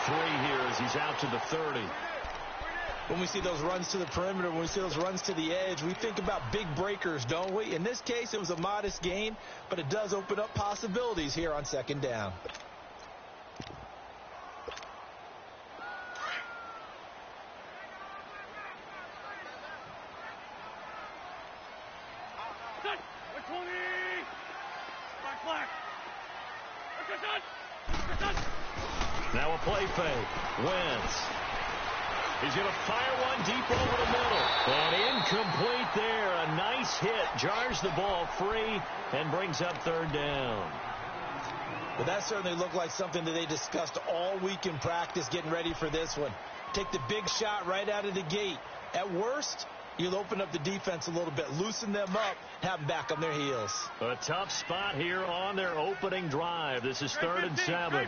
3 here as he's out to the 30. When we see those runs to the perimeter, when we see those runs to the edge, we think about big breakers, don't we? In this case, it was a modest gain, but it does open up possibilities here on second down. Now a play fake. Wentz. He's going to fire one deep over the middle. And incomplete there. A nice hit. Jars the ball free and brings up third down. Well, that certainly looked like something that they discussed all week in practice getting ready for this one. Take the big shot right out of the gate. At worst, you'll open up the defense a little bit, loosen them up, have them back on their heels. A tough spot here on their opening drive. This is 3rd and 7.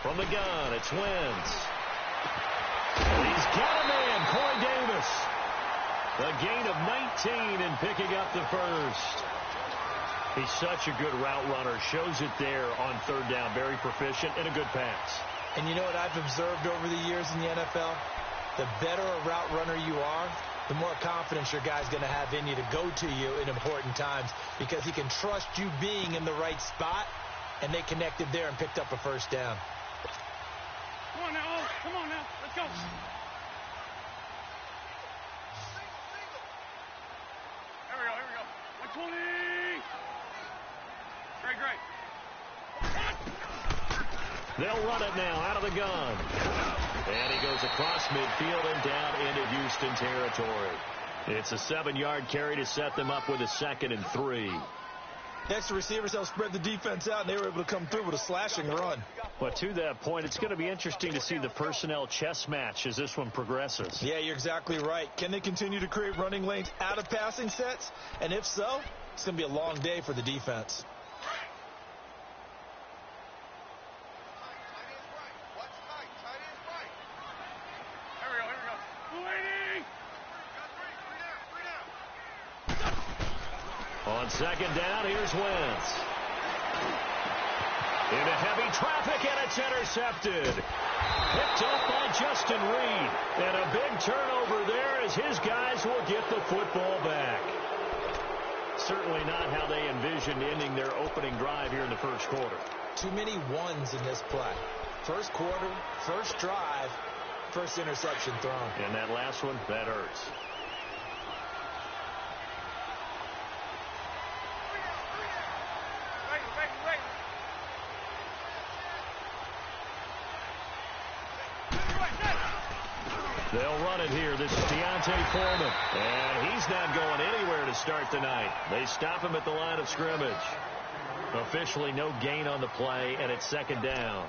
From the gun, it's Wentz. He's got a man, Corey Davis. A gain of 19 and picking up the first. He's such a good route runner. Shows it there on 3rd down. Very proficient and a good pass. And you know what I've observed over the years in the NFL? The better a route runner you are, the more confidence your guy's going to have in you to go to you in important times because he can trust you being in the right spot, and they connected there and picked up a first down. Come on now, come on now, let's go. Here we go. 120. Great. They'll run it now out of the gun. And he goes across midfield and down into Houston territory. It's a 7-yard carry to set them up with a 2nd and 3. Next, the receivers helped spread the defense out, and they were able to come through with a slashing run. But to that point, it's going to be interesting to see the personnel chess match as this one progresses. Yeah, you're exactly right. Can they continue to create running lanes out of passing sets? And if so, it's going to be a long day for the defense. On 2nd down, here's Wentz. Into heavy traffic, and it's intercepted. Picked up by Justin Reed. And a big turnover there as his guys will get the football back. Certainly not how they envisioned ending their opening drive here in the first quarter. Too many ones in this play. First quarter, first drive, first interception thrown. And that last one, that hurts. They'll run it here. This is Deontay Foreman. And he's not going anywhere to start the night. They stop him at the line of scrimmage. Officially no gain on the play, and it's 2nd down.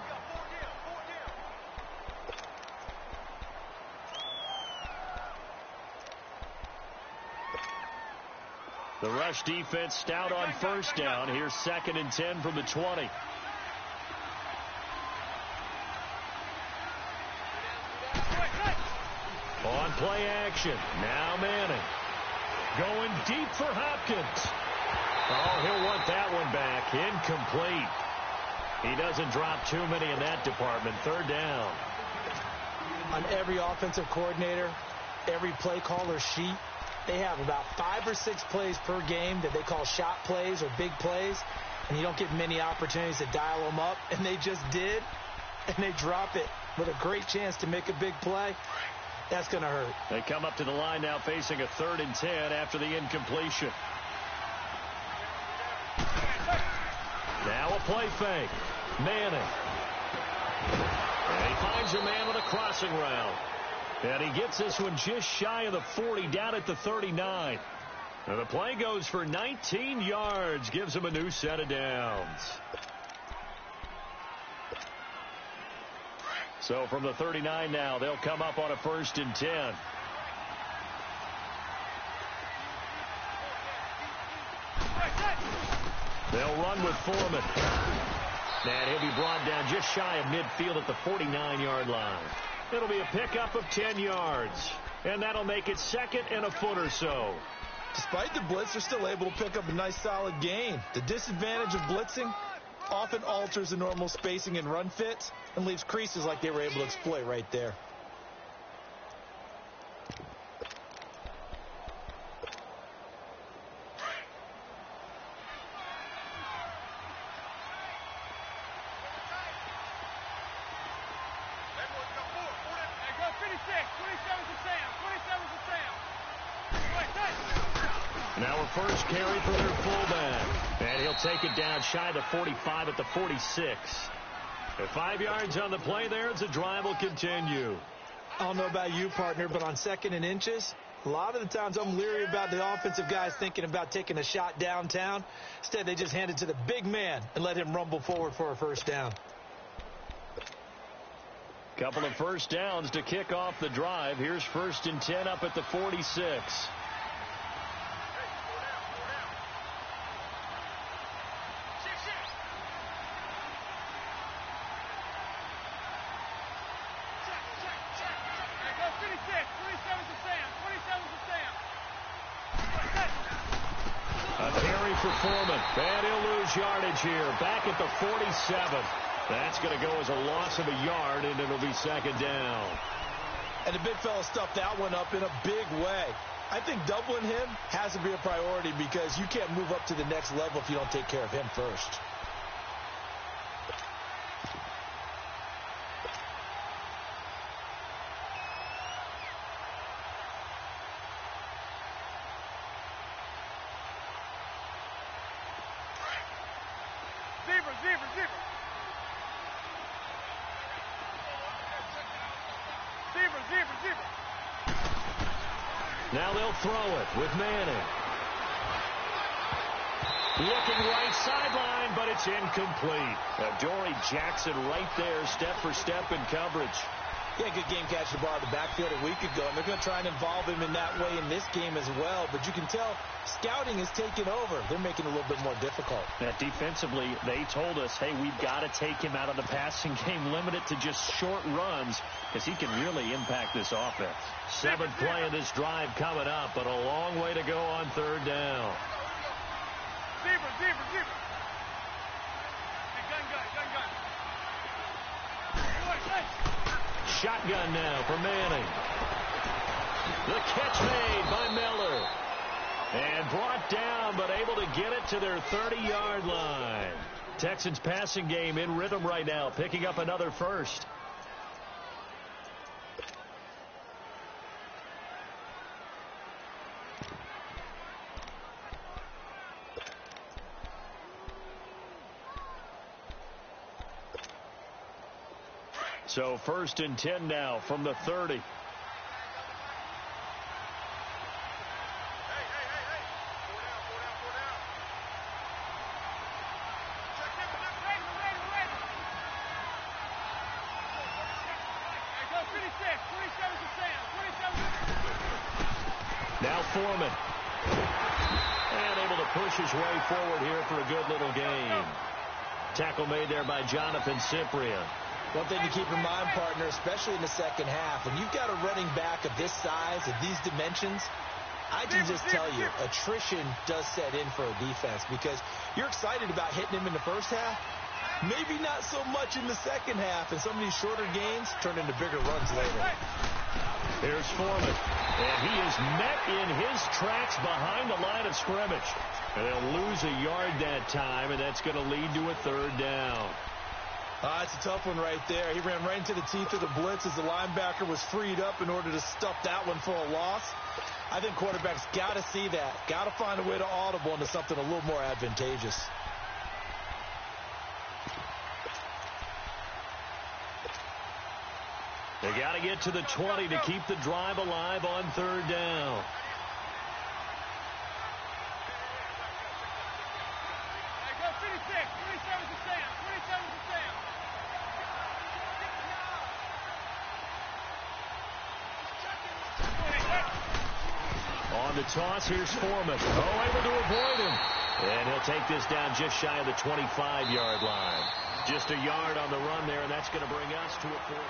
The rush defense stout on 1st down. Here's 2nd and 10 from the 20. On play action. Now Manning. Going deep for Hopkins. Oh, he'll want that one back. Incomplete. He doesn't drop too many in that department. 3rd down. On every offensive coordinator, every play caller sheet, they have about 5 or 6 plays per game that they call shot plays or big plays, and you don't get many opportunities to dial them up, and they just did, and they drop it with a great chance to make a big play. That's going to hurt. They come up to the line now facing a 3rd and 10 after the incompletion. Now a play fake. Manning. And he finds a man with a crossing route. And he gets this one just shy of the 40, down at the 39. And the play goes for 19 yards, gives him a new set of downs. So from the 39 now, they'll come up on a 1st and 10. They'll run with Foreman. And he'll be brought down just shy of midfield at the 49-yard line. It'll be a pickup of 10 yards. And that'll make it 2nd and a foot or so. Despite the blitz, they're still able to pick up a nice solid gain. The disadvantage of blitzing, often alters the normal spacing and run fits and leaves creases like they were able to exploit right there. Now a first carry for their fullback. And he'll take it down shy of the 45 at the 46. At 5 yards on the play there, as the drive will continue. I don't know about you, partner, but on 2nd and inches, a lot of the times I'm leery about the offensive guys thinking about taking a shot downtown. Instead, they just hand it to the big man and let him rumble forward for a first down. Couple of first downs to kick off the drive. Here's 1st and 10 up at the 46. A carry for Foreman. And he'll lose yardage here. Back at the 47. That's going to go as a loss of a yard, and it'll be 2nd down. And the big fella stuffed that one up in a big way. I think doubling him has to be a priority because you can't move up to the next level if you don't take care of him first. Now they'll throw it with Manning. Looking right sideline, but it's incomplete. Dory Jackson right there, step for step in coverage. Yeah, good game catching the ball in the backfield a week ago, and they're going to try and involve him in that way in this game as well. But you can tell scouting is taking over. They're making it a little bit more difficult. Defensively, they told us, hey, we've got to take him out of the passing game, limit it to just short runs, because he can really impact this offense. 7th play of this drive coming up, but a long way to go on 3rd down. Zebra. Hey, gun. Hey. Shotgun now for Manning. The catch made by Miller. And brought down, but able to get it to their 30-yard line. Texans passing game in rhythm right now, picking up another first. So 1st and 10 now from the 30. Now Foreman. And able to push his way forward here for a good little gain. Tackle made there by Jonathan Cyprien. One thing to keep in mind, partner, especially in the second half, when you've got a running back of this size, of these dimensions, I can just tell you, attrition does set in for a defense because you're excited about hitting him in the first half, maybe not so much in the second half, and some of these shorter gains turn into bigger runs later. Here's Foreman, and he is met in his tracks behind the line of scrimmage. And they'll lose a yard that time, and that's going to lead to a 3rd down. It's a tough one right there. He ran right into the teeth of the blitz as the linebacker was freed up in order to stuff that one for a loss. I think quarterbacks got to see that. Got to find a way to audible into something a little more advantageous. They got to get to the 20 to keep the drive alive on 3rd down. On the toss, here's Foreman. Able to avoid him. And he'll take this down just shy of the 25-yard line. Just a yard on the run there, and that's going to bring us to a 4th.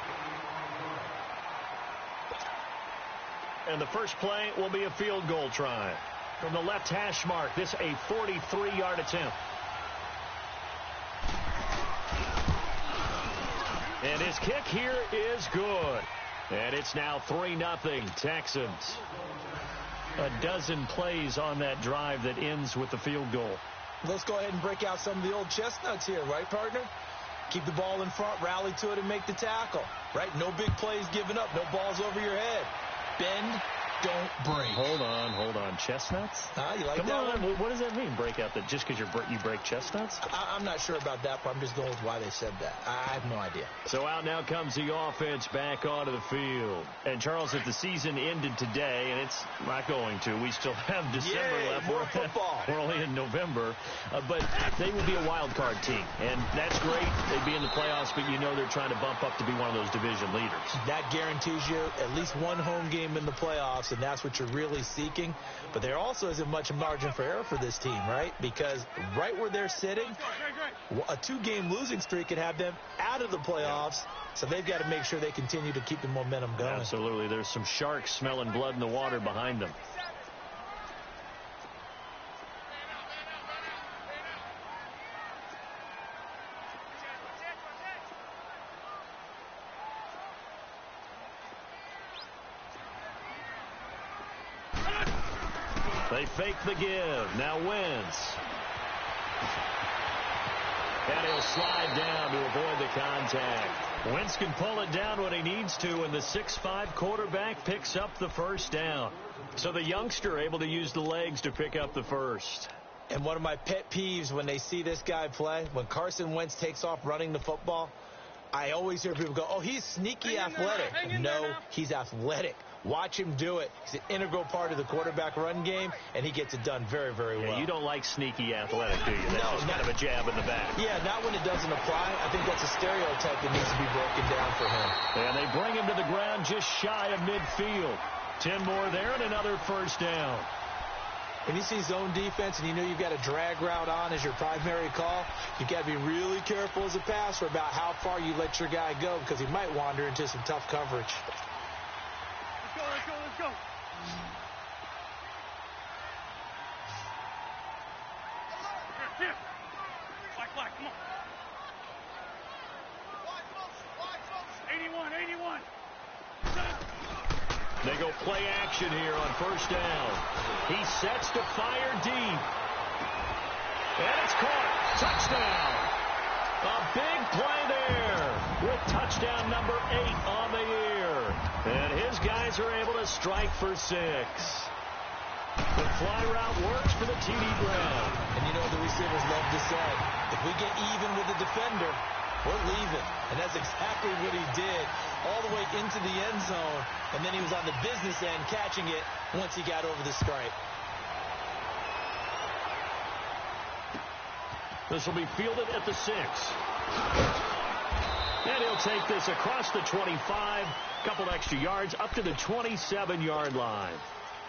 And the first play will be a field goal try. From the left hash mark, this a 43-yard attempt. And his kick here is good. And it's now 3-0 Texans. A dozen plays on that drive that ends with the field goal. Let's go ahead and break out some of the old chestnuts here, right, partner? Keep the ball in front, rally to it, and make the tackle, right? No big plays given up, no balls over your head. Bend, don't break. Hold on. Chestnuts? You like Come that on. one? What does that mean, break out? That just because you break chestnuts? I'm not sure about that, but I'm just going with why they said that. I have no idea. So out now comes the offense back onto the field. And, Charles, if the season ended today, and it's not going to, we still have December left. More football. We're only in November. But they would be a wild card team. And that's great. They'd be in the playoffs, but you know they're trying to bump up to be one of those division leaders. That guarantees you at least one home game in the playoffs, and that's what you're really seeking. But there also isn't much margin for error for this team, right? Because right where they're sitting, a 2-game losing streak could have them out of the playoffs. So they've got to make sure they continue to keep the momentum going. Absolutely. There's some sharks smelling blood in the water behind them. They fake the give. Now Wentz. And he'll slide down to avoid the contact. Wentz can pull it down when he needs to, and the 6'5" quarterback picks up the first down. So the youngster able to use the legs to pick up the first. And one of my pet peeves when they see this guy play, when Carson Wentz takes off running the football, I always hear people go, oh, he's sneaky athletic. No, he's athletic. Watch him do it. He's an integral part of the quarterback run game, and he gets it done very, very well. You don't like sneaky athletic, do you? That's just kind of a jab in the back. Yeah, not when it doesn't apply. I think that's a stereotype that needs to be broken down for him. And they bring him to the ground just shy of midfield. 10 more there and another first down. When you see zone defense and you know you've got a drag route on as your primary call, you've got to be really careful as a passer about how far you let your guy go because he might wander into some tough coverage. Let's go. Here. Black, come on. 81. They go play action here on first down. He sets to fire deep. And it's caught. Touchdown. A big play there with touchdown number 8 on the year. And his guys are able to strike for 6. The fly route works for the TD Brown. And you know what the receivers love to say? If we get even with the defender, we're leaving. And that's exactly what he did all the way into the end zone. And then he was on the business end catching it once he got over the stripe. This will be fielded at the 6. And he'll take this across the 25, couple extra yards, up to the 27-yard line.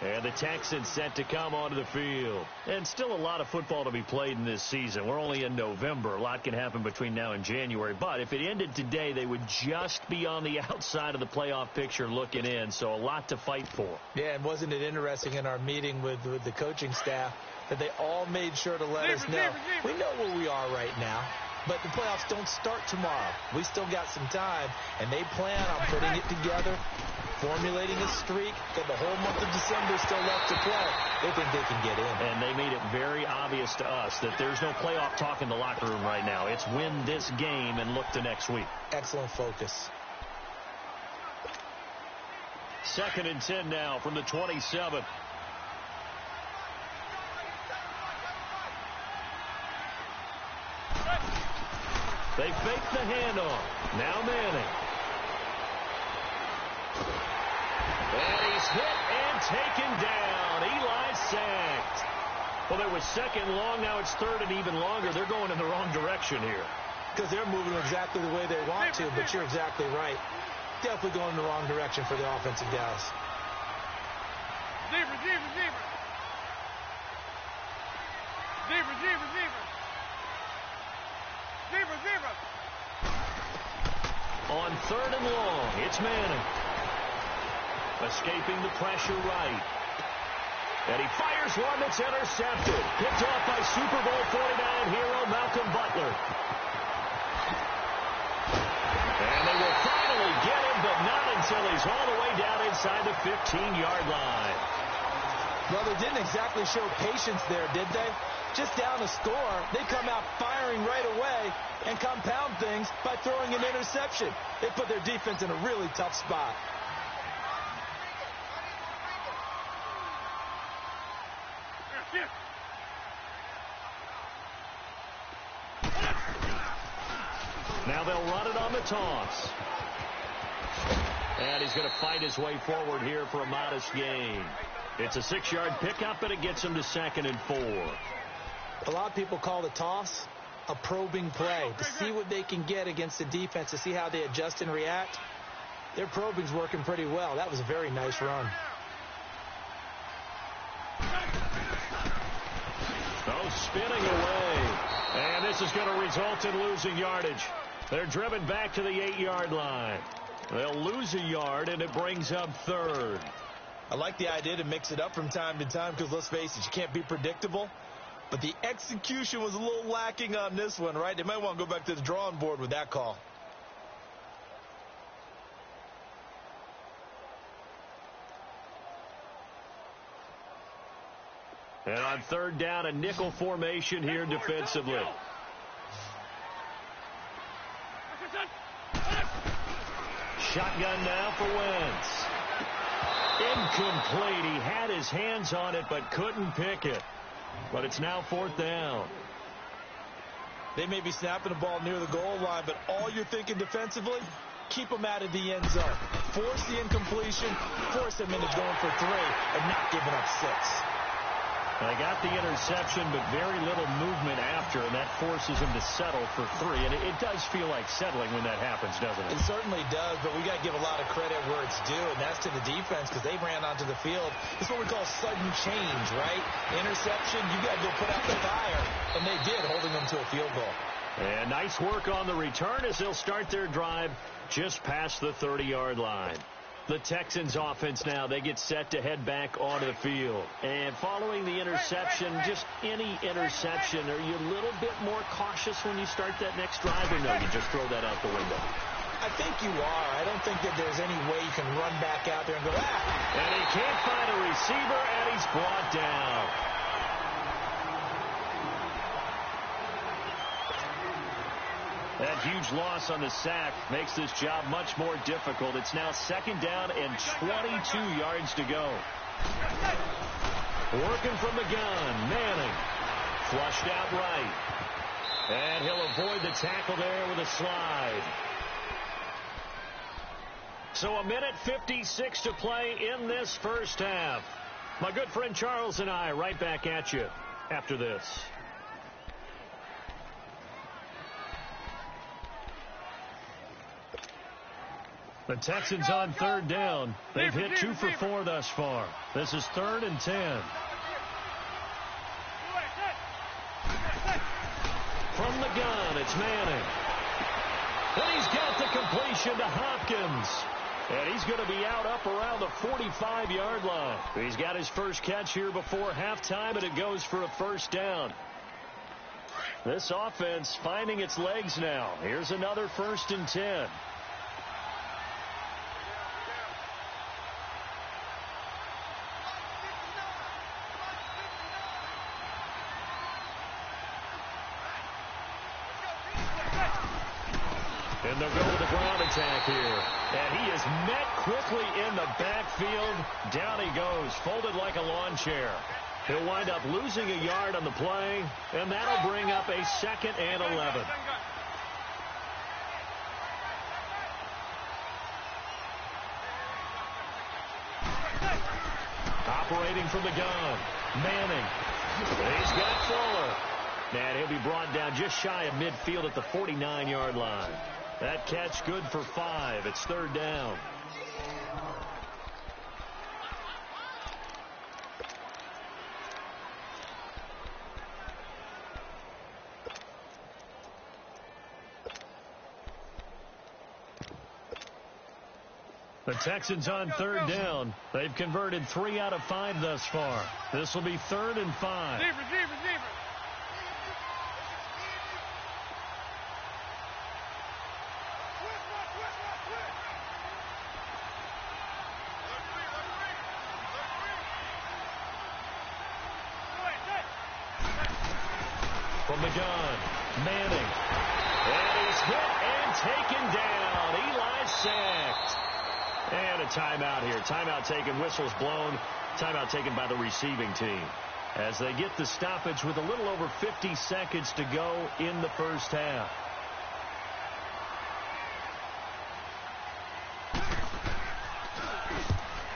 And the Texans set to come onto the field. And still a lot of football to be played in this season. We're only in November. A lot can happen between now and January. But if it ended today, they would just be on the outside of the playoff picture looking in. So a lot to fight for. Yeah, and wasn't it interesting in our meeting with the coaching staff that they all made sure to let us know. We know where we are right now, but the playoffs don't start tomorrow. We still got some time, and they plan on putting it together, formulating a streak, got the whole month of December still left to play. They think they can get in. And they made it very obvious to us that there's no playoff talk in the locker room right now. It's win this game and look to next week. Excellent focus. 2nd and 10 now from the 27. They fake the handoff. Now Manning. And he's hit and taken down. Eli sacked. Well, there was 2nd long. Now it's 3rd and even longer. They're going in the wrong direction here. Because they're moving exactly the way they want to, but you're exactly right. Definitely going in the wrong direction for the offensive guys. Zebra. On 3rd and long, it's Manning. Escaping the pressure right. And he fires one that's intercepted. Picked off by Super Bowl 49 hero Malcolm Butler. And they until he's all the way down inside the 15-yard line. Well, they didn't exactly show patience there, did they? Just down a score, they come out firing right away and compound things by throwing an interception. They put their defense in a really tough spot. Now they'll run it on the toss. And he's going to fight his way forward here for a modest gain. It's a 6-yard pickup, and it gets him to 2nd and 4. A lot of people call the toss a probing play to see what they can get against the defense, to see how they adjust and react. Their probing's working pretty well. That was a very nice run. Oh, spinning away. And this is going to result in losing yardage. They're driven back to the 8-yard line. They'll lose a yard, and it brings up 3rd. I like the idea to mix it up from time to time because, let's face it, you can't be predictable. But the execution was a little lacking on this one, right? They might want to go back to the drawing board with that call. And on 3rd down, a nickel formation here defensively. Shotgun now for Wentz. Incomplete. He had his hands on it but couldn't pick it. But it's now 4th down. They may be snapping the ball near the goal line, but all you're thinking defensively, keep them out of the end zone. Force the incompletion, force them into going for 3 and not giving up 6. They got the interception, but very little movement after, and that forces him to settle for 3. And it does feel like settling when that happens, doesn't it? It certainly does, but we got to give a lot of credit where it's due, and that's to the defense because they ran onto the field. It's what we call sudden change, right? Interception, you got to go put out the fire, and they did, holding them to a field goal. And nice work on the return as they'll start their drive just past the 30-yard line. The Texans offense now, they get set to head back onto the field. And following the interception, just any interception, are you a little bit more cautious when you start that next drive, or no, you just throw that out the window? I think you are. I don't think that there's any way you can run back out there and go, ah! And he can't find a receiver, and he's brought down. That huge loss on the sack makes this job much more difficult. It's now 2nd down and 22 yards to go. Working from the gun, Manning. Flushed out right. And he'll avoid the tackle there with a slide. So 1:56 to play in this first half. My good friend Charles and I right back at you after this. The Texans on 3rd down. They've hit 2 for 4 thus far. This is 3rd and 10. From the gun, it's Manning. And he's got the completion to Hopkins. And he's going to be out up around the 45-yard line. He's got his first catch here before halftime, and it goes for a 1st down. This offense finding its legs now. Here's another 1st and 10. And they'll go with the ground attack here. And he is met quickly in the backfield. Down he goes, folded like a lawn chair. He'll wind up losing a yard on the play, and that'll bring up a 2nd and 11. Operating from the gun, Manning. He's got Fuller. And he'll be brought down just shy of midfield at the 49-yard line. That catch good for 5. It's 3rd down. The Texans on 3rd down. They've converted 3 out of 5 thus far. This will be 3rd and 5. from the gun. Manning. And he's hit and taken down. Eli sacked. And a timeout here. Timeout taken. Whistles blown. Timeout taken by the receiving team. As they get the stoppage with a little over 50 seconds to go in the first half.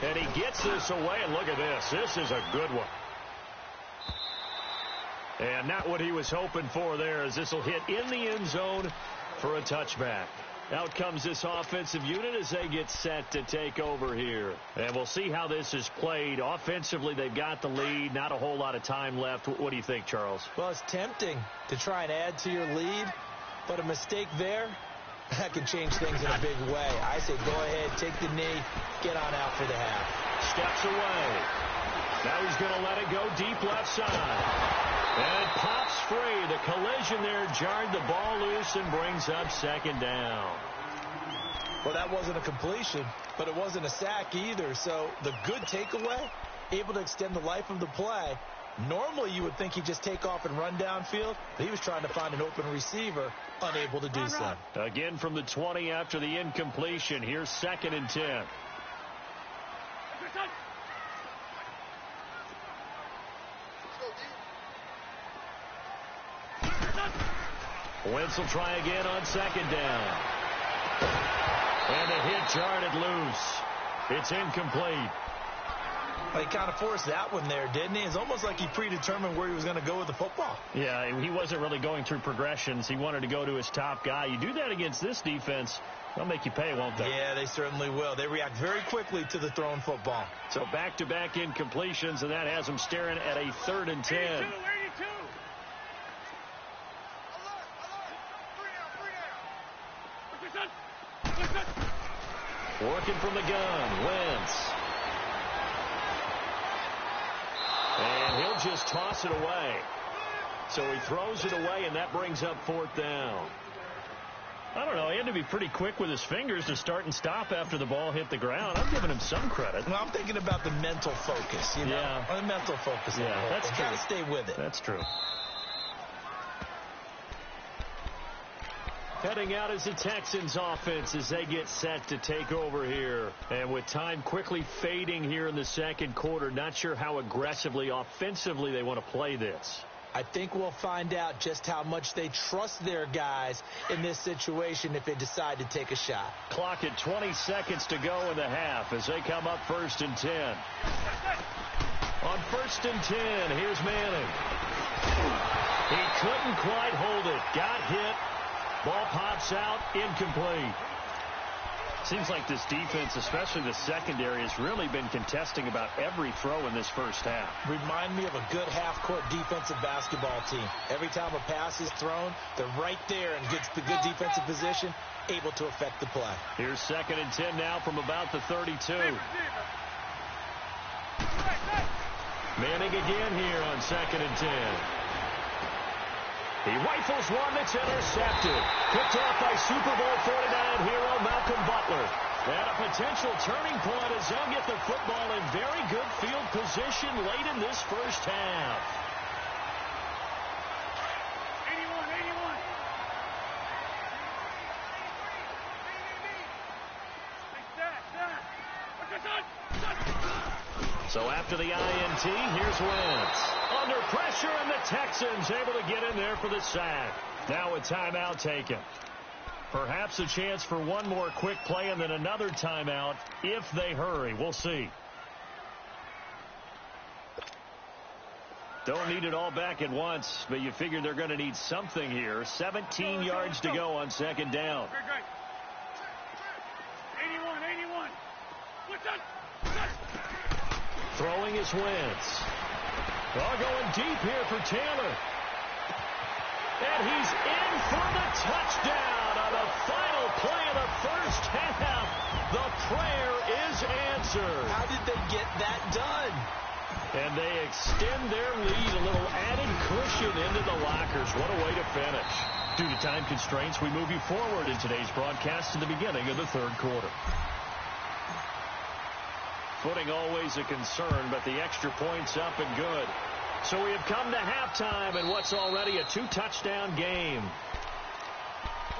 And he gets this away, and look at this. This is a good one. And not what he was hoping for there, as this will hit in the end zone for a touchback. Out comes this offensive unit as they get set to take over here. And we'll see how this is played. Offensively, they've got the lead. Not a whole lot of time left. What do you think, Charles? Well, it's tempting to try and add to your lead, but a mistake there, that can change things in a big way. I say go ahead, take the knee, get on out for the half. Steps away. Now he's going to let it go deep left side. And it pops free. The collision there jarred the ball loose and brings up second down. Well, that wasn't a completion, but it wasn't a sack either. So the good takeaway, able to extend the life of the play. Normally you would think he'd just take off and run downfield, but he was trying to find an open receiver, unable to do so. Again from the 20 after the incompletion. Here's 2nd and 10. Wentz will try again on 2nd down. And the hit jarred it loose. It's incomplete. Well, he kind of forced that one there, didn't he? It's almost like he predetermined where he was going to go with the football. Yeah, he wasn't really going through progressions. He wanted to go to his top guy. You do that against this defense, they'll make you pay, won't they? Yeah, they certainly will. They react very quickly to the thrown football. So back-to-back incompletions, and that has them staring at a 3rd and 10. 82. Working from the gun, Wentz. And he'll just toss it away. So he throws it away, and that brings up 4th down. I don't know. He had to be pretty quick with his fingers to start and stop after the ball hit the ground. I'm giving him some credit. Well, I'm thinking about the mental focus, you know? Yeah. The mental focus. Yeah, that's true. Got to stay with it. That's true. Heading out is the Texans offense as they get set to take over here. And with time quickly fading here in the second quarter, not sure how aggressively, offensively they want to play this. I think we'll find out just how much they trust their guys in this situation if they decide to take a shot. Clock at 20 seconds to go in the half as they come up 1st and 10. On 1st and 10, here's Manning. He couldn't quite hold it. Got hit. Ball pops out, incomplete. Seems like this defense, especially the secondary, has really been contesting about every throw in this first half. Remind me of a good half-court defensive basketball team. Every time a pass is thrown, they're right there and gets the good defensive position, able to affect the play. Here's 2nd and 10 now from about the 32. Manning again here on 2nd and 10. He rifles one that's intercepted. Picked off by Super Bowl 49 hero Malcolm Butler. And a potential turning point as they'll get the football in very good field position late in this first half. 81. So after the INT, here's Wentz. Under pressure, and the Texans able to get in there for the sack. Now a timeout taken. Perhaps a chance for one more quick play and then another timeout if they hurry. We'll see. Don't need it all back at once, but you figure they're going to need something here. 17 yards to go on 2nd down. 81. Throwing is Wentz. All going deep here for Taylor. And he's in for the touchdown on the final play of the first half. The prayer is answered. How did they get that done? And they extend their lead, a little added cushion into the lockers. What a way to finish. Due to time constraints, we move you forward in today's broadcast to the beginning of the 3rd quarter. Footing always a concern, but the extra point's up and good. So we have come to halftime in what's already a 2-touchdown game.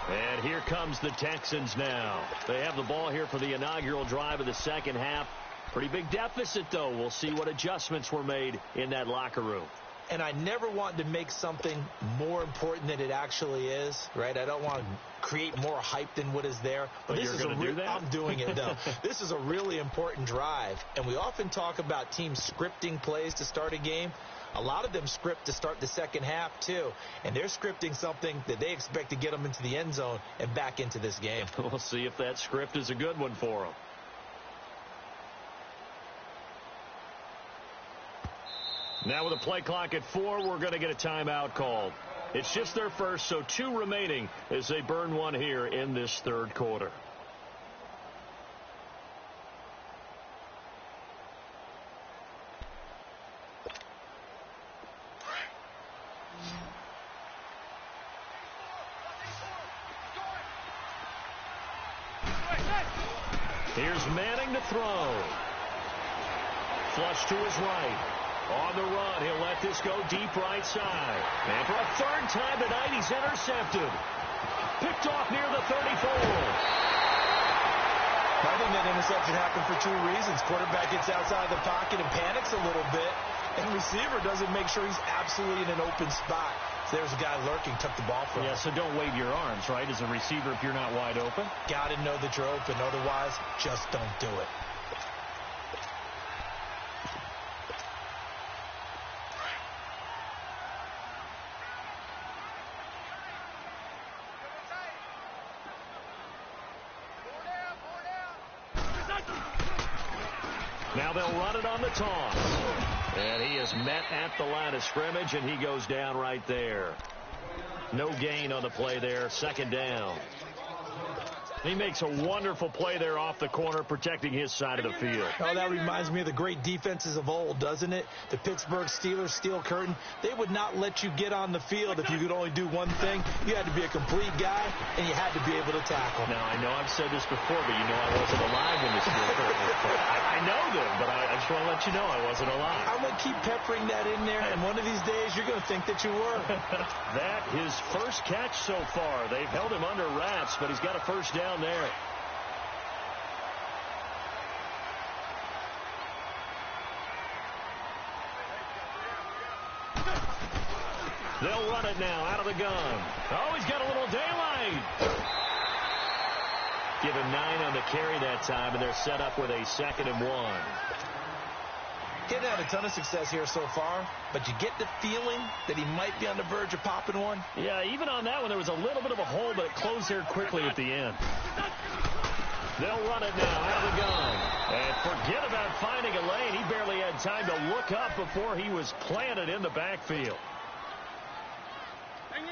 And here comes the Texans now. They have the ball here for the inaugural drive of the second half. Pretty big deficit, though. We'll see what adjustments were made in that locker room. And I never want to make something more important than it actually is, right? I don't want to create more hype than what is there. But this you're is going to do that? I'm doing it, though. This is a really important drive. And we often talk about teams scripting plays to start a game. A lot of them script to start the second half, too. And they're scripting something that they expect to get them into the end zone and back into this game. We'll see if that script is a good one for them. Now with a play clock at 4, we're going to get a timeout called. It's just their first, so 2 remaining as they burn one here in this third quarter. Here's Manning to throw. Flush to his right. On the run, he'll let this go deep right side. And for a third time tonight, he's intercepted. Picked off near the 34. I think that interception happened for 2 reasons. Quarterback gets outside the pocket and panics a little bit. And receiver doesn't make sure he's absolutely in an open spot. So there's a guy lurking, took the ball from him. Yeah, so don't wave your arms, right, as a receiver if you're not wide open. Got to know that you're open. Otherwise, just don't do it. Now they'll run it on the toss. And he is met at the line of scrimmage, and he goes down right there. No gain on the play there. Second down. He makes a wonderful play there off the corner, protecting his side of the field. Oh, that reminds me of the great defenses of old, doesn't it? The Pittsburgh Steelers steel curtain. They would not let you get on the field if you could only do one thing. You had to be a complete guy, and you had to be able to tackle. Now, I know I've said this before, but you know I wasn't alive when the steel curtain was put. I know them, but I just want to let you know I wasn't alive. I'm going to keep peppering that in there, and one of these days you're going to think that you were. That his first catch so far. They've held him under wraps, but he's got a first down there. They'll run it now out of the gun. Oh, he's got a little daylight. Give him 9 on the carry that time, and they're set up with a 2nd and 1. He hasn't had a ton of success here so far, but you get the feeling that he might be on the verge of popping one. Yeah, even on that one, there was a little bit of a hole, but it closed there quickly at the end. They'll run it now out of the gun. And forget about finding a lane. He barely had time to look up before he was planted in the backfield.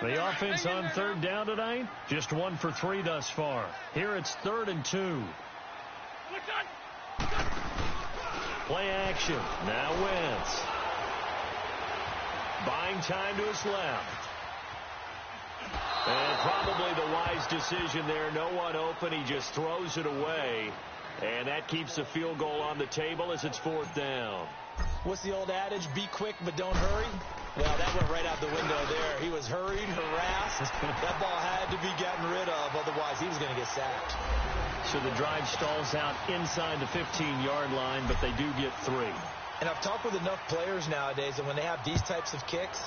The offense on third down tonight, just 1 for 3 thus far. Here it's 3rd and 2. Play action. Now Wentz. Buying time to his left. And probably the wise decision there. No one open. He just throws it away. And that keeps the field goal on the table as it's 4th down. What's the old adage? Be quick, but don't hurry. Well, that went right out the window there. He was hurried, harassed. That ball had to be gotten rid of. Otherwise, he was going to get sacked. So the drive stalls out inside the 15-yard line, but they do get 3. And I've talked with enough players nowadays, and when they have these types of kicks,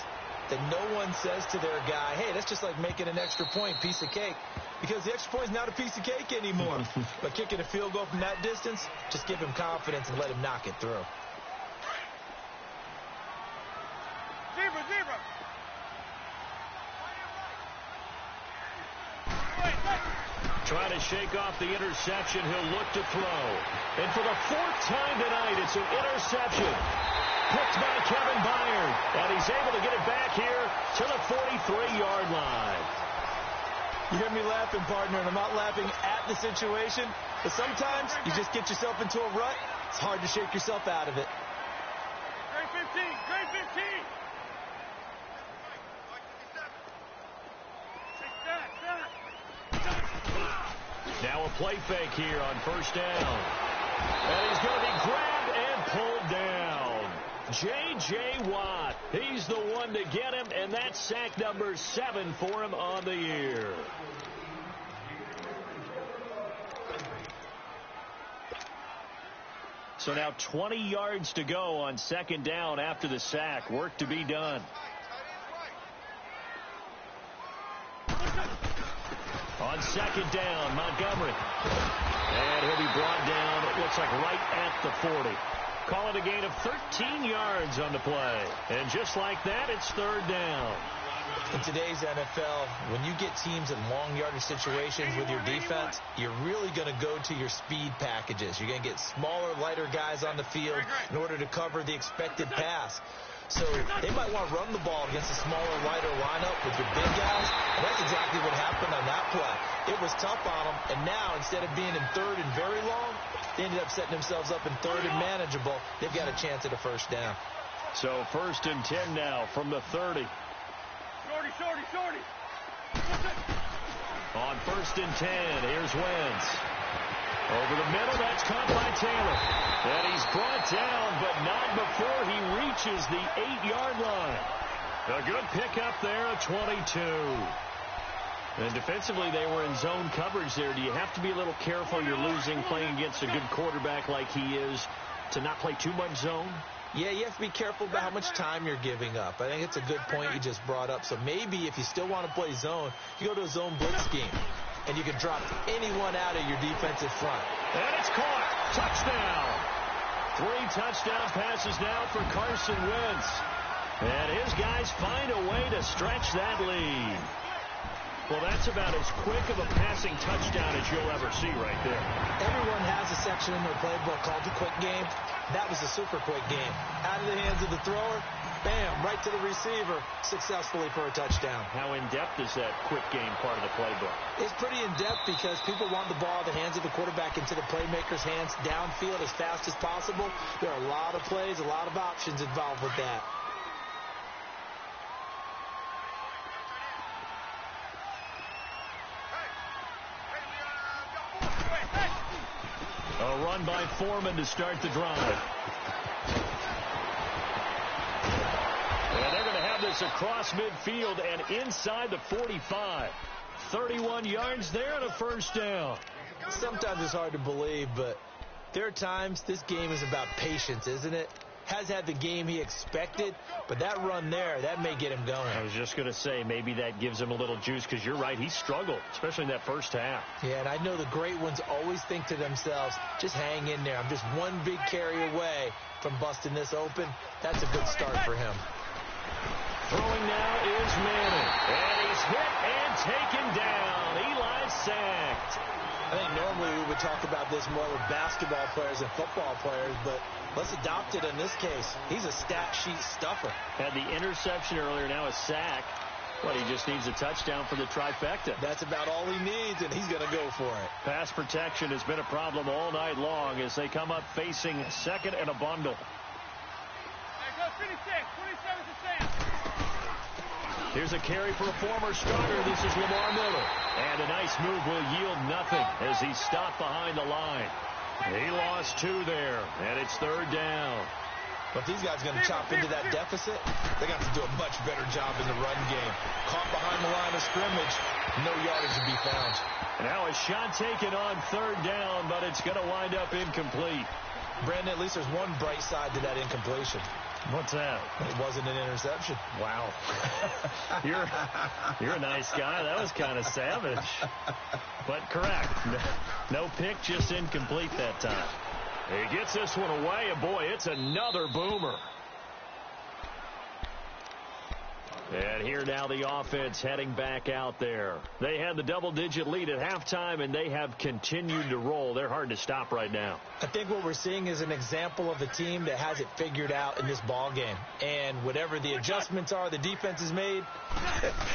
that no one says to their guy, hey, that's just like making an extra point, piece of cake. Because the extra point is not a piece of cake anymore. But kicking a field goal from that distance, just give him confidence and let him knock it through. Zebra. Trying to shake off the interception. He'll look to throw. And for the 4th time tonight, it's an interception. Picked by Kevin Byard. And he's able to get it back here to the 43-yard line. You hear me laughing, partner, and I'm not laughing at the situation. But sometimes you just get yourself into a rut. It's hard to shake yourself out of it. Grade 15. Now a play fake here on 1st down. And he's going to be grabbed and pulled down. J.J. Watt. He's the one to get him, and that's sack number 7 for him on the year. So now 20 yards to go on second down after the sack. Work to be done. On second down, Montgomery. And he'll be brought down, it looks like right at the 40. Call it a gain of 13 yards on the play. And just like that, it's third down. In today's NFL, when you get teams in long yardage situations with your defense, you're really going to go to your speed packages. You're going to get smaller, lighter guys on the field in order to cover the expected pass. So they might want to run the ball against a smaller, lighter lineup with your big guys. And that's exactly what happened on that play. It was tough on them. And now, instead of being in third and very long, they ended up setting themselves up in third and manageable. They've got a chance at a first down. So first and 10 now from the 30. Shorty. On first and 10, here's Wentz. Over the middle, that's caught by Taylor. And he's brought down, but not before he reaches the 8-yard line. A good pickup there at 22. And defensively, they were in zone coverage there. Do you have to be a little careful? You're losing playing against a good quarterback like he is to not play too much zone? Yeah, you have to be careful about how much time you're giving up. I think it's a good point you just brought up. So maybe if you still want to play zone, you go to a zone blitz scheme. And you can drop anyone out of your defensive front. And it's caught. Touchdown. 3 touchdown passes now for Carson Wentz. And his guys find a way to stretch that lead. Well, that's about as quick of a passing touchdown as you'll ever see right there. Everyone has a section in their playbook called the quick game. That was a super quick game. Out of the hands of the thrower, bam, right to the receiver, successfully for a touchdown. How in-depth is that quick game part of the playbook? It's pretty in-depth because people want the ball in the hands of the quarterback into the playmaker's hands downfield as fast as possible. There are a lot of plays, a lot of options involved with that. A run by Foreman to start the drive. And they're going to have this across midfield and inside the 45. 31 yards there and a first down. Sometimes it's hard to believe, but there are times this game is about patience, isn't it? Has had the game he expected, but that run there, that may get him going. I was just going to say, maybe that gives him a little juice, because you're right, he struggled, especially in that first half. Yeah, and I know the great ones always think to themselves, just hang in there. I'm just one big carry away from busting this open. That's a good start for him. Throwing now is Manning, and he's hit and taken down. Eli sacked. I think normally we would talk about this more with basketball players and football players, but let's adopt it in this case. He's a stat sheet stuffer. Had the interception earlier, now a sack. Well, he just needs a touchdown for the trifecta. That's about all he needs, and he's going to go for it. Pass protection has been a problem all night long as they come up facing second and a bundle. Hey, go 26, 27 to Sam. Here's a carry for a former starter. This is Lamar Miller. And a nice move will yield nothing as he's stopped behind the line. He lost 2 there, and it's third down. But if these guys are going to chop into that deficit, they got to do a much better job in the run game. Caught behind the line of scrimmage, no yardage to be found. And now a shot taken on third down, but it's going to wind up incomplete. Brandon, at least there's one bright side to that incompletion. What's that? It wasn't an interception. Wow. You're a nice guy. That was kind of savage. But correct. No pick, just incomplete that time. He gets this one away, and boy, it's another boomer. And here now the offense heading back out there. They had the double-digit lead at halftime, and they have continued to roll. They're hard to stop right now. I think what we're seeing is an example of a team that has it figured out in this ball game. And whatever the adjustments are the defense has made,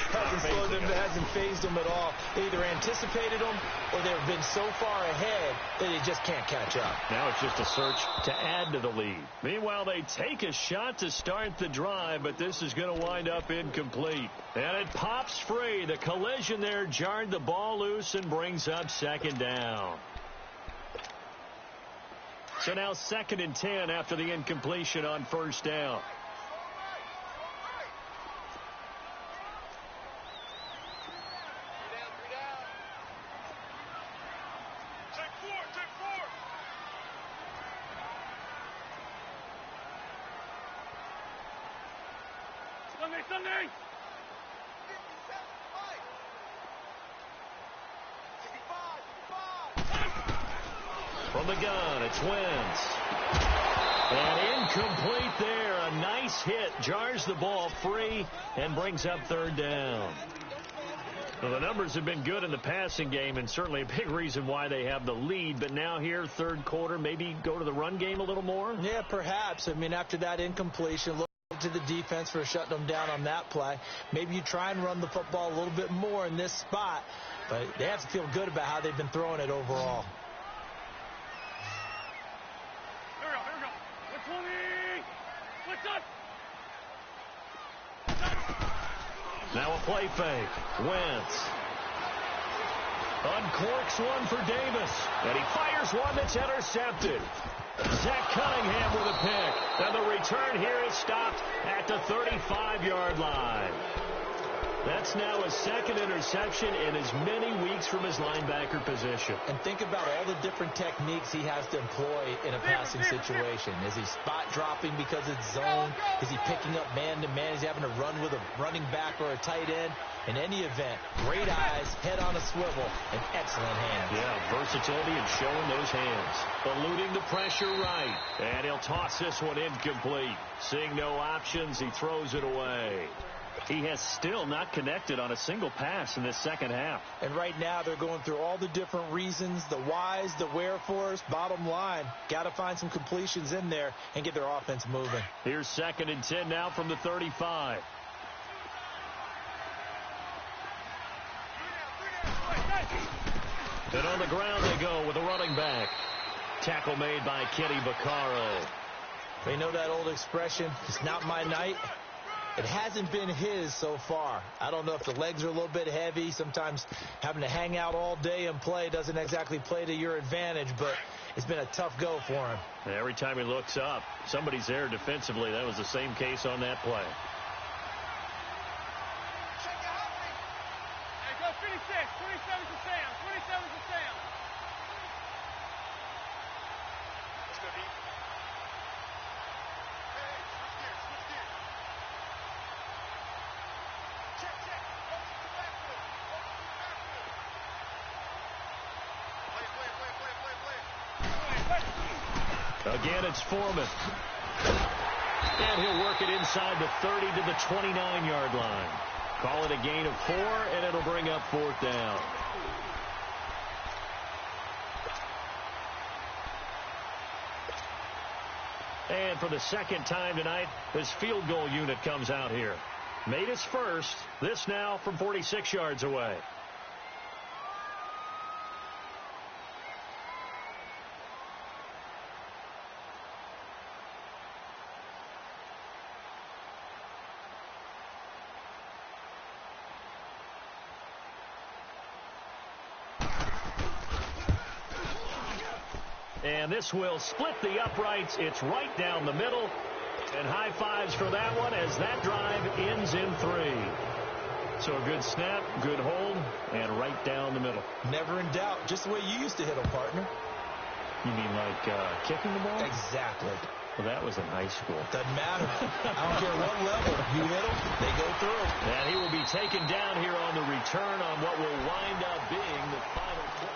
hasn't phased them at all. They either anticipated them or they've been so far ahead that they just can't catch up. Now it's just a search to add to the lead. Meanwhile, they take a shot to start the drive, but this is going to wind up incomplete. And it pops free. The collision there jarred the ball loose and brings up second down. So now 2nd and 10 after the incompletion on first down. Sunday! From the gun, it's Wentz. And incomplete there. A nice hit. Jars the ball free and brings up 3rd down. Well, the numbers have been good in the passing game and certainly a big reason why they have the lead. But now here, 3rd quarter, maybe go to the run game a little more? Yeah, perhaps. I mean, after that incompletion, look to the defense for shutting them down on that play. Maybe you try and run the football a little bit more in this spot. But they have to feel good about how they've been throwing it overall. Here we go. 120. What's up? Now a play fake. Wentz uncorks one for Davis. And he fires one that's intercepted. Zach Cunningham with a pick. And the return here is stopped at the 35-yard line. That's now his 2nd interception in as many weeks from his linebacker position. And think about all the different techniques he has to employ in a passing situation. Is he spot dropping because it's zone? Is he picking up man-to-man? Is he having to run with a running back or a tight end? In any event, great eyes, head on a swivel, and excellent hands. Yeah, versatility and showing those hands. Eluding the pressure right. And he'll toss this one incomplete. Seeing no options, he throws it away. He has still not connected on a single pass in this 2nd half. And right now they're going through all the different reasons, the whys, the wherefores. Bottom line, got to find some completions in there and get their offense moving. Here's 2nd and 10 now from the 35. And on the ground they go with a running back. Tackle made by Kenny Vaccaro. They know that old expression, it's not my night. It hasn't been his so far. I don't know if the legs are a little bit heavy. Sometimes having to hang out all day and play doesn't exactly play to your advantage, but it's been a tough go for him. Every time he looks up, somebody's there defensively. That was the same case on that play. Hey, go 26. 27 to Sam. 27 to Sam. Let's go, D. Again, it's Foreman. And he'll work it inside the 30 to the 29-yard line. Call it a gain of 4, and it'll bring up 4th down. And for the 2nd time tonight, this field goal unit comes out here. Made his first. This now from 46 yards away. And this will split the uprights. It's right down the middle. And high fives for that one as that drive ends in 3. So a good snap, good hold, and right down the middle. Never in doubt. Just the way you used to hit them, partner. You mean like kicking the ball? Exactly. Well, that was in high school. Doesn't matter. I don't care what level. You hit them, they go through. And he will be taken down here on the return on what will wind up being the final play.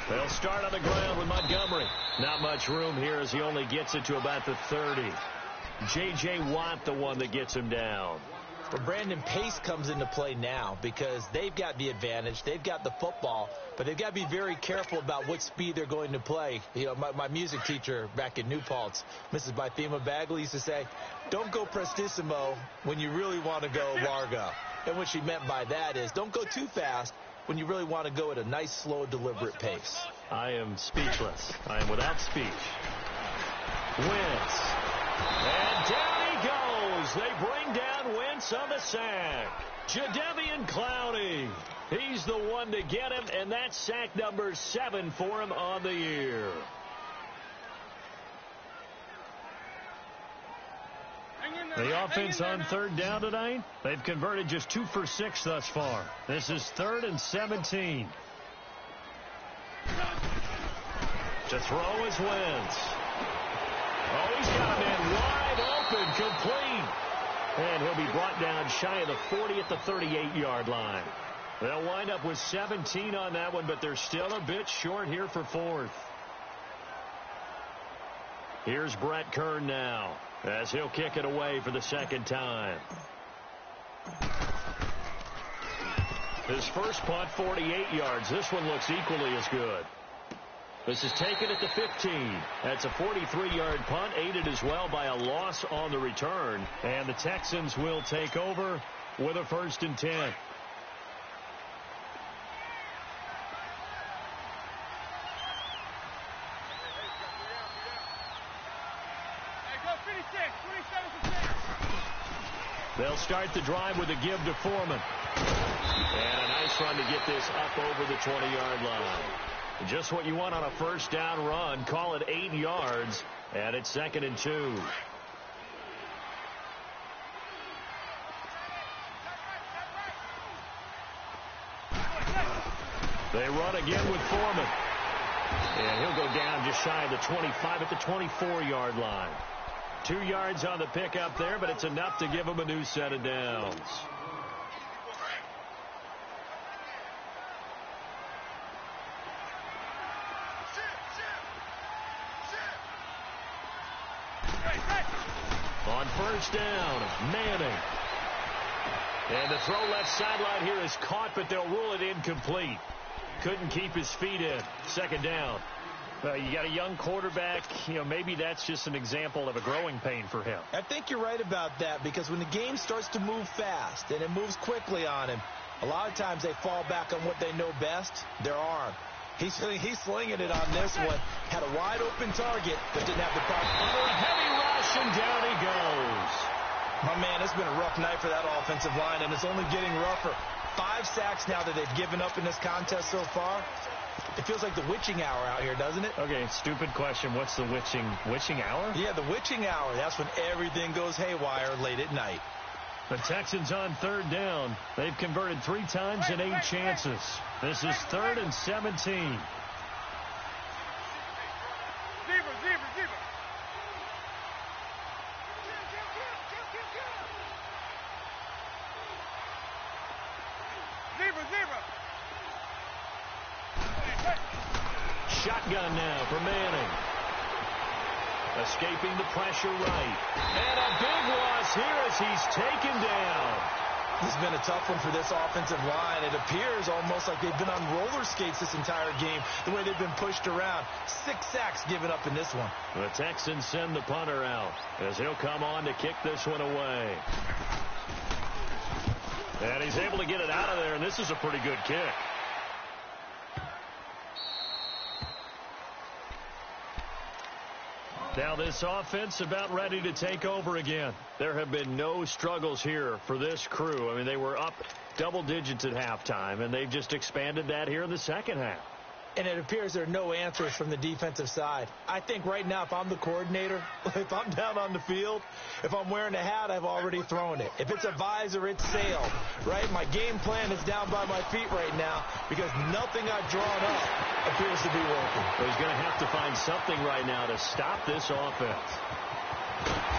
They'll start on the ground with Montgomery. Not much room here as he only gets it to about the 30. J.J. Watt, the one that gets him down. But Brandon, pace comes into play now because they've got the advantage. They've got the football, but they've got to be very careful about what speed they're going to play. You know, my music teacher back in New Paltz, Mrs. Bythema Bagley, used to say, don't go prestissimo when you really want to go largo. And what she meant by that is don't go too fast when you really want to go at a nice, slow, deliberate pace. I am speechless. I am without speech. Wentz. And down he goes. They bring down Wentz on the sack. Jadeveon Clowney. He's the one to get him, and that's sack number 7 for him on the year. The offense on third down tonight, they've converted just 2 for 6 thus far. This is 3rd and 17. To throw is Wentz. Oh, he's got a man wide open, complete. And he'll be brought down shy of the 40 at the 38-yard line. They'll wind up with 17 on that one, but they're still a bit short here for 4th. Here's Brett Kern now, as he'll kick it away for the 2nd time. His first punt, 48 yards. This one looks equally as good. This is taken at the 15. That's a 43-yard punt, aided as well by a loss on the return. And the Texans will take over with a 1st and 10. They'll start the drive with a give to Foreman. And a nice run to get this up over the 20-yard line. Just what you want on a first down run. Call it 8 yards, and it's 2nd and 2. They run again with Foreman. And he'll go down just shy of the 25 at the 24-yard line. 2 yards on the pickup there, but it's enough to give him a new set of downs. On first down, Manning. And the throw left sideline here is caught, but they'll rule it incomplete. Couldn't keep his feet in. 2nd down. You got a young quarterback. You know, maybe that's just an example of a growing pain for him. I think you're right about that, because when the game starts to move fast and it moves quickly on him, a lot of times they fall back on what they know best, their arm. He's slinging it on this one. Had a wide open target, but didn't have the power. Under a heavy rush, and down he goes. My man, it's been a rough night for that offensive line, and it's only getting rougher. 5 sacks now that they've given up in this contest so far. It feels like the witching hour out here, doesn't it? Okay, stupid question. What's the witching hour? Yeah, the witching hour. That's when everything goes haywire late at night. The Texans on 3rd down. They've converted 3 times in 8 chances. This is 3rd and 17. Shotgun now for Manning. Escaping the pressure right. And a big loss here as he's taken down. This has been a tough one for this offensive line. It appears almost like they've been on roller skates this entire game, the way they've been pushed around. 6 sacks given up in this one. The Texans send the punter out as he'll come on to kick this one away. And he's able to get it out of there, and this is a pretty good kick. Now this offense about ready to take over again. There have been no struggles here for this crew. I mean, they were up double digits at halftime, and they've just expanded that here in the 2nd half. And it appears there are no answers from the defensive side. I think right now, if I'm the coordinator, if I'm down on the field, if I'm wearing a hat, I've already thrown it. If it's a visor, it's sailed, right? My game plan is down by my feet right now because nothing I've drawn up appears to be working. Well, he's going to have to find something right now to stop this offense.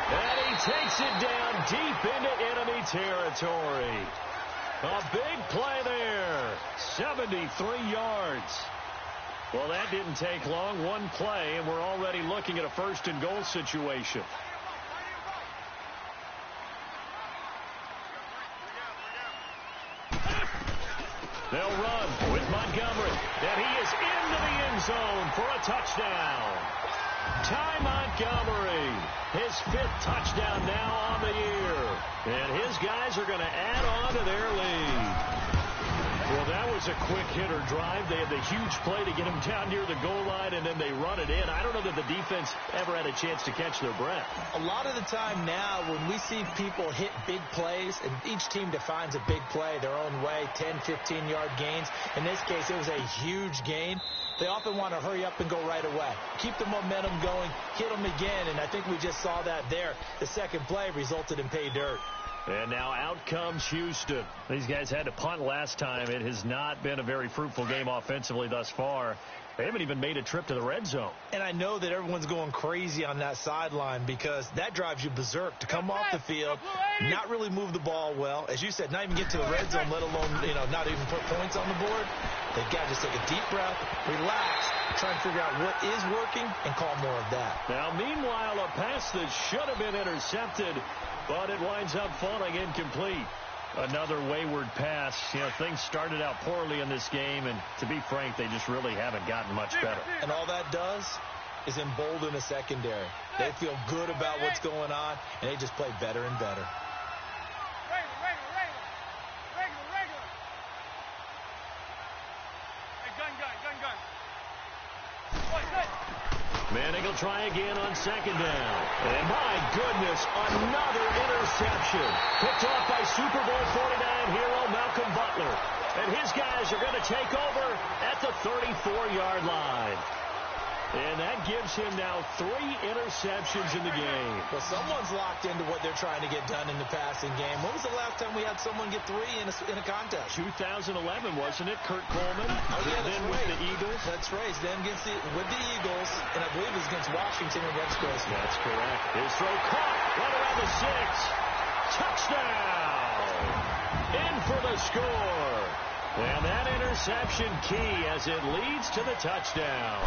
And he takes it down deep into enemy territory. A big play there. 73 yards. Well, that didn't take long. One play, and we're already looking at a 1st and goal situation. They'll run with Montgomery, and he is into the end zone for a touchdown. Ty Montgomery, his 5th touchdown now on the year. And his guys are going to add on to their lead. Well, that was a quick hitter drive. They had the huge play to get him down near the goal line, and then they run it in. I don't know that the defense ever had a chance to catch their breath. A lot of the time now when we see people hit big plays, and each team defines a big play their own way, 10, 15-yard gains. In this case, it was a huge gain. They often want to hurry up and go right away. Keep the momentum going, hit them again, and I think we just saw that there. The second play resulted in pay dirt. And now out comes Houston. These guys had to punt last time. It has not been a very fruitful game offensively thus far. They haven't even made a trip to the red zone. And I know that everyone's going crazy on that sideline because that drives you berserk to come off the field, not really move the ball well. As you said, not even get to the red zone, let alone, not even put points on the board. They've got to just take a deep breath, relax, try and figure out what is working, and call more of that. Now, meanwhile, a pass that should have been intercepted, but it winds up falling incomplete. Another wayward pass. Things started out poorly in this game, and to be frank, they just really haven't gotten much better. And all that does is embolden the secondary. They feel good about what's going on, and they just play better and better. Manning will try again on second down. And my goodness, another interception. Picked off by Super Bowl 49 hero Malcolm Butler. And his guys are going to take over at the 34-yard line. And that gives him now 3 interceptions in the game. Well, someone's locked into what they're trying to get done in the passing game. When was the last time we had someone get 3 in a contest? 2011, wasn't it? Kurt Coleman. Oh, yeah, that's then right. With the Eagles. That's right. Then with the Eagles, and I believe it was against Washington and Rex Grossman. That's correct. His throw caught right around the 6. Touchdown! In for the score. And that interception key as it leads to the touchdown.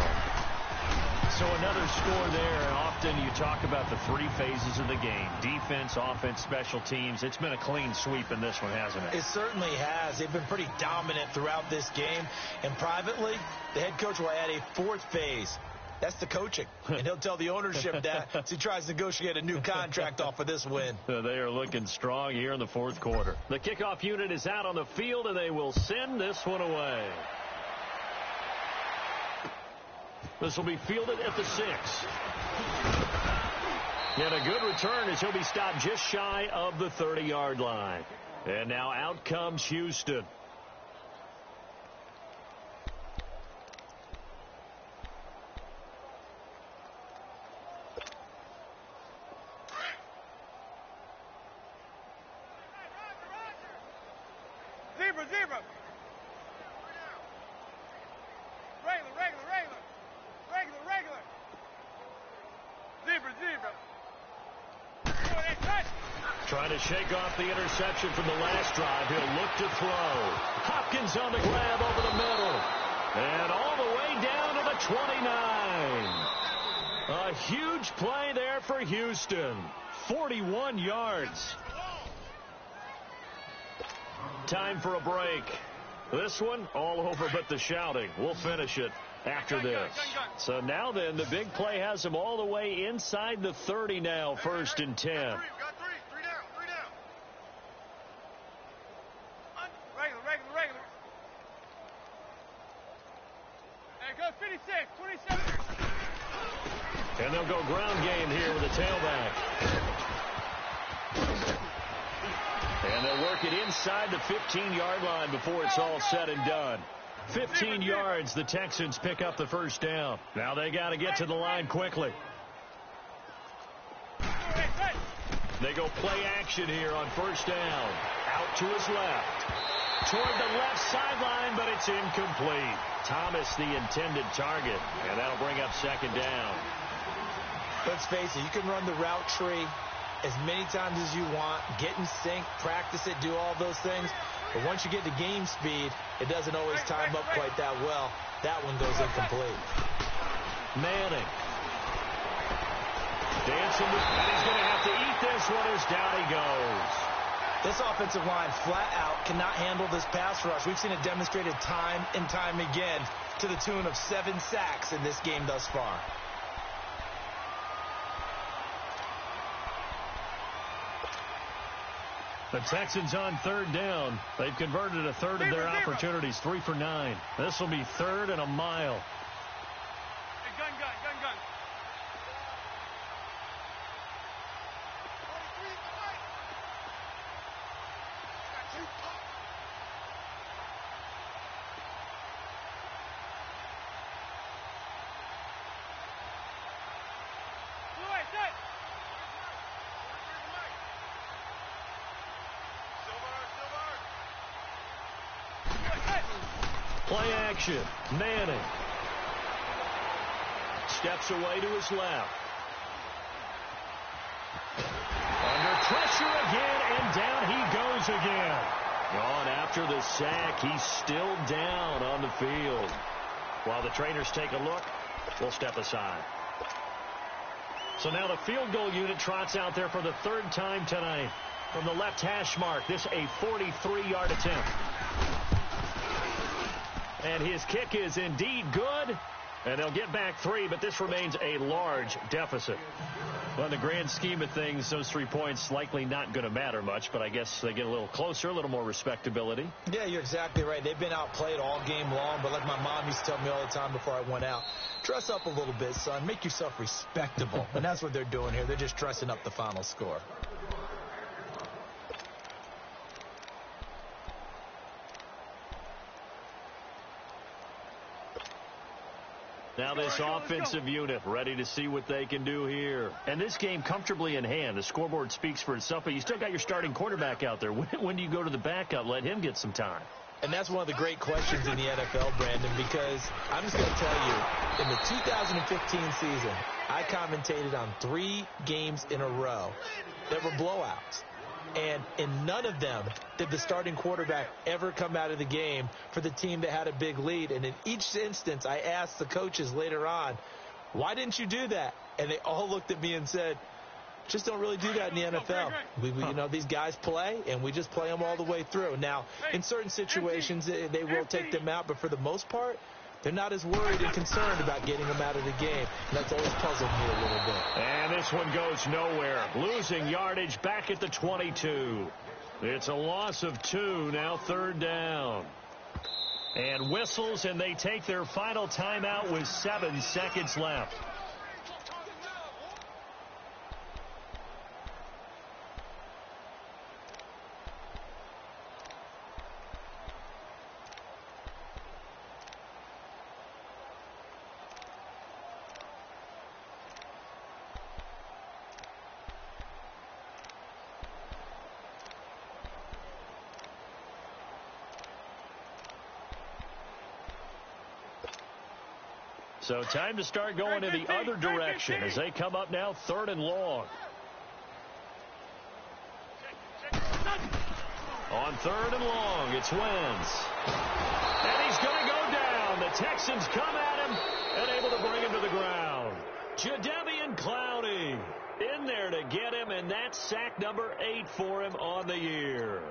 So another score there. Often you talk about the 3 phases of the game. Defense, offense, special teams. It's been a clean sweep in this one, hasn't it? It certainly has. They've been pretty dominant throughout this game. And privately, the head coach will add a 4th phase. That's the coaching. And he'll tell the ownership that as he tries to negotiate a new contract off of this win. They are looking strong here in the 4th quarter. The kickoff unit is out on the field, and they will send this one away. This will be fielded at the 6. And a good return as he'll be stopped just shy of the 30-yard line. And now out comes Houston. Zebra. Regular. Zebra. Trying to shake off the interception from the last drive. He'll look to throw. Hopkins on the grab over the middle. And all the way down to the 29. A huge play there for Houston. 41 yards. Time for a break. This one, all over but the shouting. We'll finish it after this. So now then, the big play has him all the way inside the 30 now, 1st and 10. Three down. Regular. Hey, go 56, 27. And they'll go ground game here with a tailback. And they'll work it inside the 15-yard line before it's all said and done. 15 yards, the Texans pick up the 1st down. Now they got to get to the line quickly. They go play action here on 1st down. Out to his left. Toward the left sideline, but it's incomplete. Thomas, the intended target, and that'll bring up 2nd down. Let's face it, you can run the route tree as many times as you want, get in sync, practice it, do all those things. But once you get to game speed, it doesn't always time up quite that well. That one goes incomplete. Manning. Dancing, and he's going to have to eat this one as down he goes. This offensive line flat out cannot handle this pass rush. We've seen it demonstrated time and time again to the tune of 7 sacks in this game thus far. The Texans on 3rd down. They've converted a third of their opportunities, 3 for 9. This will be 3rd and a mile. Hey, gun. Play action. Manning. Steps away to his left. Under pressure again, and down he goes again. Gone after the sack. He's still down on the field. While the trainers take a look, we'll step aside. So now the field goal unit trots out there for the 3rd time tonight. From the left hash mark, this a 43-yard attempt. And his kick is indeed good. And they'll get back 3, but this remains a large deficit. Well, in the grand scheme of things, those 3 points likely not going to matter much, but I guess they get a little closer, a little more respectability. Yeah, you're exactly right. They've been outplayed all game long, but like my mom used to tell me all the time before I went out, dress up a little bit, son. Make yourself respectable. And that's what they're doing here. They're just dressing up the final score. Now this offensive unit ready to see what they can do here. And this game comfortably in hand. The scoreboard speaks for itself, but you still got your starting quarterback out there. When do you go to the backup? Let him get some time. And that's one of the great questions in the NFL, Brandon, because I'm just going to tell you, in the 2015 season, I commentated on 3 games in a row that were blowouts. And in none of them did the starting quarterback ever come out of the game for the team that had a big lead. And in each instance, I asked the coaches later on, why didn't you do that? And they all looked at me and said, just don't really do that in the NFL. You know, these guys play, and we just play them all the way through. Now, in certain situations, they will take them out, but for the most part, they're not as worried and concerned about getting them out of the game. And that's always puzzled me a little bit. And this one goes nowhere. Losing yardage back at the 22. It's a loss of 2, now 3rd down. And whistles, and they take their final timeout with 7 seconds left. So time to start going in the other direction as they come up now 3rd and long. On 3rd and long, it's Wentz. And he's going to go down. The Texans come at him and able to bring him to the ground. Jadeveon Clowney in there to get him, and that's sack number 8 for him on the year.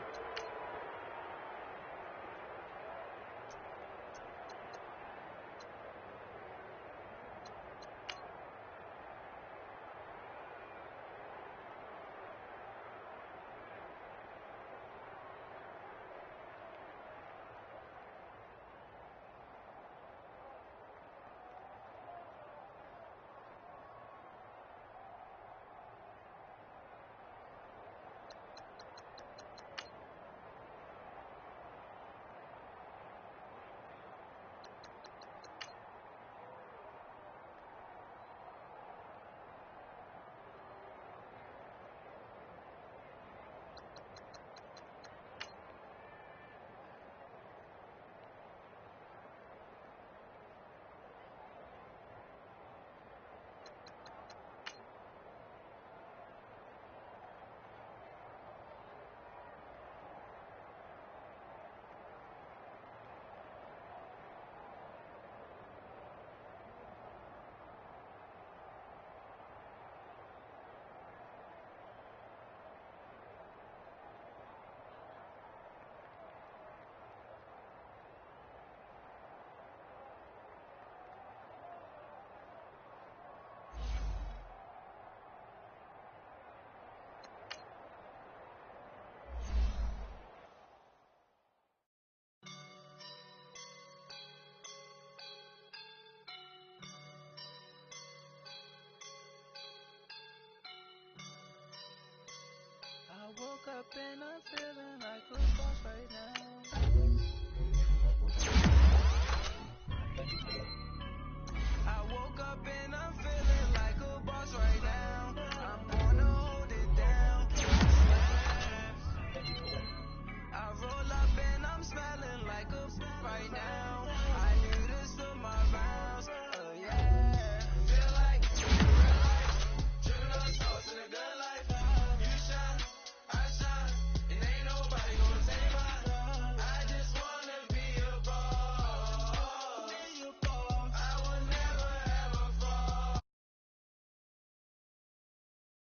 woke up and I'm feeling like a boss right now.